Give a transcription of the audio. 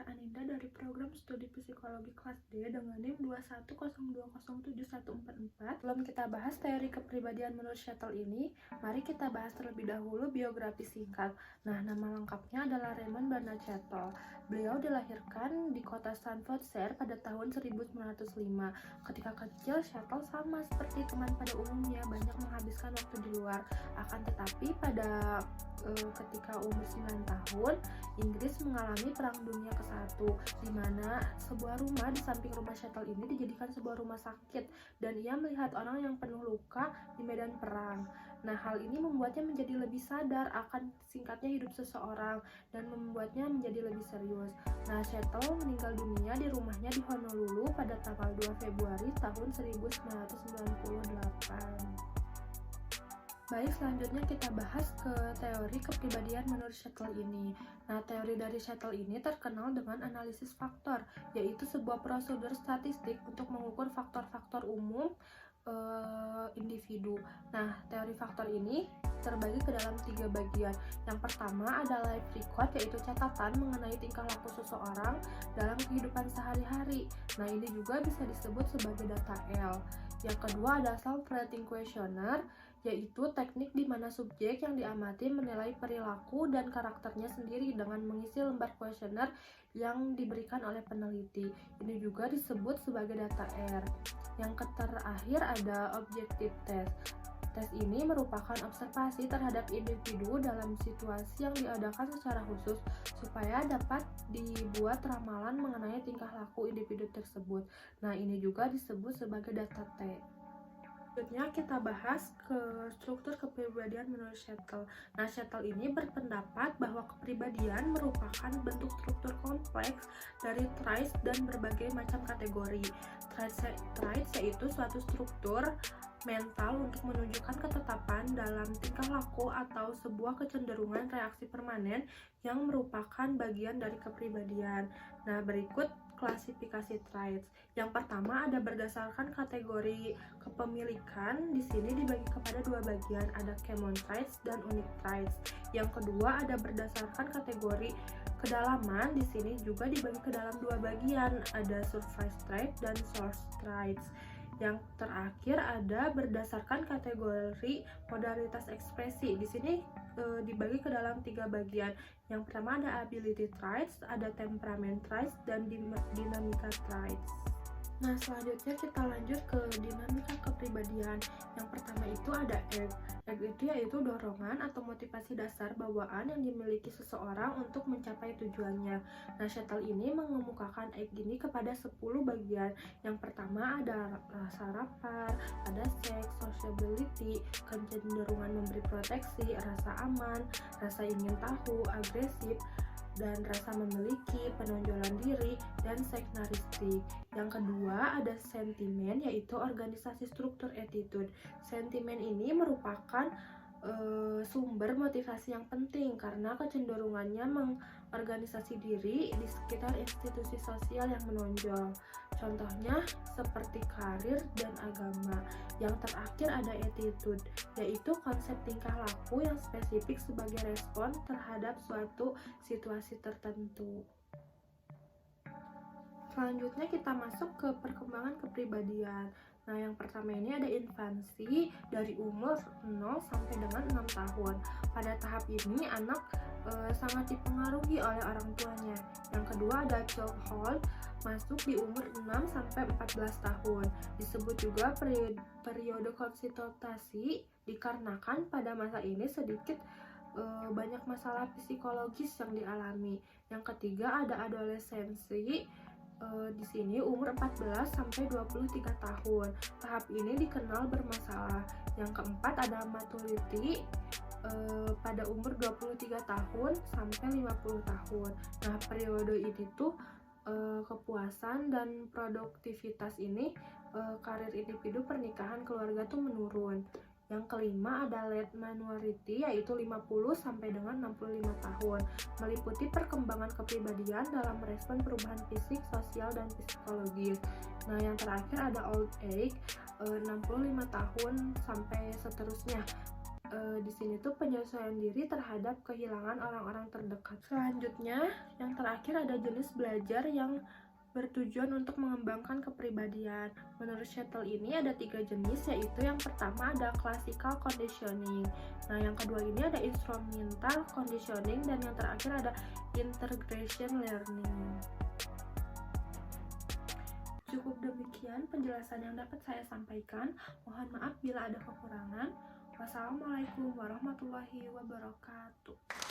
Aninda dari program studi psikologi kelas D dengan NIM 210207144. Sebelum kita bahas teori kepribadian menurut Shuttle ini, mari kita bahas terlebih dahulu biografi singkat. Nah, nama lengkapnya adalah Raymond Bernard Shuttle. Beliau dilahirkan di kota Staffordshire pada tahun 1905. Ketika kecil, Shuttle sama seperti teman pada umumnya, banyak menghabiskan waktu di luar. Akan tetapi pada ketika umur 9 tahun, Inggris mengalami Perang Dunia ke-1, di mana sebuah rumah di samping rumah Shuttle ini dijadikan sebuah rumah sakit, dan ia melihat orang yang penuh luka di medan perang. Nah, hal ini membuatnya menjadi lebih sadar akan singkatnya hidup seseorang dan membuatnya menjadi lebih serius. Nah, Shuttle meninggal dunia di rumahnya di Honolulu pada tanggal 2 Februari tahun 1998. Baik, selanjutnya kita bahas ke teori kepribadian menurut Shuttle ini. Nah, teori dari Shuttle ini terkenal dengan analisis faktor, yaitu sebuah prosedur statistik untuk mengukur faktor-faktor umum individu. Nah, teori faktor ini terbagi ke dalam 3 bagian. Yang pertama ada life record, yaitu catatan mengenai tingkah laku seseorang dalam kehidupan sehari-hari. Nah, ini juga bisa disebut sebagai data L. Yang kedua ada self-rating questionnaire, yaitu teknik di mana subjek yang diamati menilai perilaku dan karakternya sendiri dengan mengisi lembar kuesioner yang diberikan oleh peneliti. Ini juga disebut sebagai data R. Yang terakhir ada objective test. Tes ini merupakan observasi terhadap individu dalam situasi yang diadakan secara khusus supaya dapat dibuat ramalan mengenai tingkah laku individu tersebut. Nah, ini juga disebut sebagai data T. Selanjutnya kita bahas ke struktur kepribadian menurut Shuttle. Nah, Shuttle ini berpendapat bahwa kepribadian merupakan bentuk struktur kompleks dari traits dan berbagai macam kategori. Traits yaitu suatu struktur mental untuk menunjukkan ketetapan dalam tingkah laku atau sebuah kecenderungan reaksi permanen yang merupakan bagian dari kepribadian. Nah, berikut klasifikasi traits. Yang pertama ada berdasarkan kategori kepemilikan. Di sini dibagi kepada 2 bagian, ada common traits dan unique traits. Yang kedua ada berdasarkan kategori kedalaman. Di sini juga dibagi ke dalam 2 bagian, ada surface traits dan source traits. Yang terakhir ada berdasarkan kategori modalitas ekspresi. Di sini dibagi ke dalam 3 bagian. Yang pertama ada ability traits, ada temperament traits, dan dinamika traits. Nah, selanjutnya kita lanjut ke dinamika kepribadian. Yang pertama itu ada ego. Ego itu yaitu dorongan atau motivasi dasar bawaan yang dimiliki seseorang untuk mencapai tujuannya. Nah, Shuttle ini mengemukakan ego ini kepada 10 bagian. Yang pertama ada rasa lapar, ada seks, sociability, kecenderungan memberi proteksi, rasa aman, rasa ingin tahu, agresif, dan rasa memiliki, penonjolan diri, dan seknaristik. Yang kedua ada sentimen, yaitu organisasi struktur attitude. Sentimen ini merupakan sumber motivasi yang penting karena kecenderungannya mengorganisasi diri di sekitar institusi sosial yang menonjol. Contohnya seperti karir dan agama. Yang terakhir ada attitude, yaitu konsep tingkah laku yang spesifik sebagai respon terhadap suatu situasi tertentu. Selanjutnya kita masuk ke perkembangan kepribadian. Nah, yang pertama ini ada infansi dari umur 0 sampai dengan 6 tahun. Pada tahap ini anak sangat dipengaruhi oleh orang tuanya. Yang kedua ada childhood, masuk di umur 6 sampai 14 tahun. Disebut juga periode konsultasi dikarenakan pada masa ini sedikit banyak masalah psikologis yang dialami. Yang ketiga ada adolescensi. Di sini umur 14 sampai 23 tahun. Tahap ini dikenal bermasalah. Yang keempat ada maturity pada umur 23 tahun sampai 50 tahun. Nah, periode ini tuh kepuasan dan produktivitas ini karir individu, pernikahan, keluarga tuh menurun. Yang kelima ada late minority, yaitu 50 sampai dengan 65 tahun, meliputi perkembangan kepribadian dalam merespon perubahan fisik, sosial, dan psikologis. Nah, yang terakhir ada old age, 65 tahun sampai seterusnya. di sini tuh penyesuaian diri terhadap kehilangan orang-orang terdekat. Selanjutnya, yang terakhir ada jenis belajar yang bertujuan untuk mengembangkan kepribadian. Menurut Shuttle ini ada 3 jenis, yaitu yang pertama ada classical conditioning. Nah, yang kedua ini ada instrumental conditioning, dan yang terakhir ada integration learning. Cukup demikian penjelasan yang dapat saya sampaikan. Mohon maaf bila ada kekurangan. Wassalamualaikum warahmatullahi wabarakatuh.